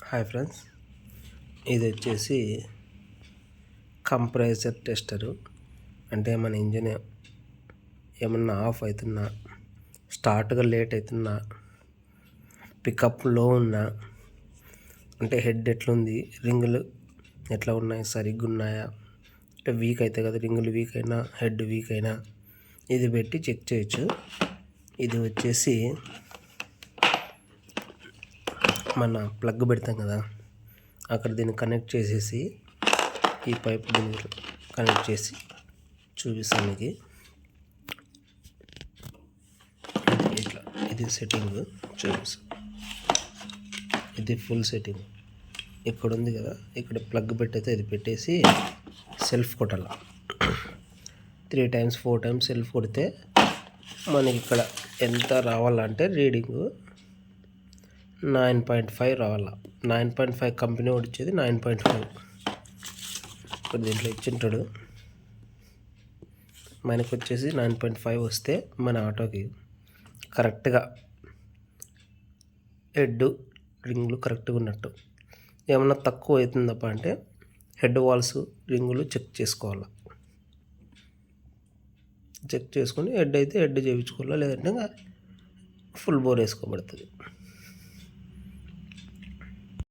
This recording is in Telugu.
హాయ్ ఫ్రెండ్స్, ఇది వచ్చేసి కంప్రెసర్ టెస్టరు. అంటే మన ఇంజిన్ ఏమన్నా ఆఫ్ అవుతున్నా, స్టార్ట్గా లేట్ అవుతున్నా, పికప్ లో ఉన్నా, అంటే హెడ్ ఎట్లుంది, రింగులు ఎట్లా ఉన్నాయి, సరిగ్గా ఉన్నాయా, అంటే వీక్ అవుతాయి కదా, రింగులు వీక్ అయినా హెడ్ వీక్ అయినా ఇది పెట్టి చెక్ చేయొచ్చు. ఇది వచ్చేసి మన ప్లగ్ పెడతాం కదా, అక్కడ దీన్ని కనెక్ట్ చేసేసి ఈ పైప్ దీన్ని కనెక్ట్ చేసి చూపిస్తాను మీకు. ఇట్లా ఇది సెట్టింగ్ చూపిస్తాను. ఇది ఫుల్ సెట్టింగ్. ఇక్కడ ఉంది కదా, ఇక్కడ ప్లగ్ పెట్టయితే ఇది పెట్టేసి సెల్ఫ్ కొట్టాల. 3 times 4 times సెల్ఫ్ కొడితే మనకి ఇక్కడ ఎంత రావాలంటే రీడింగు 9.5 రావాల. 9.5 కంపెనీ వచ్చేది 9.5. ఇప్పుడు దీంట్లో ఇచ్చింటాడు, మనకు వచ్చేసి 9.5 వస్తే మన ఆటోకి కరెక్ట్గా హెడ్ రింగులు కరెక్ట్గా ఉన్నట్టు. ఏమన్నా తక్కువ అవుతుందప్ప అంటే హెడ్ వాల్స్ రింగులు చెక్ చేసుకోవాలి. చెక్ చేసుకొని హెడ్ అయితే హెడ్ చేయించుకోవాలా, లేదంటే ఫుల్ బోర్ వేసుకోబడుతుంది.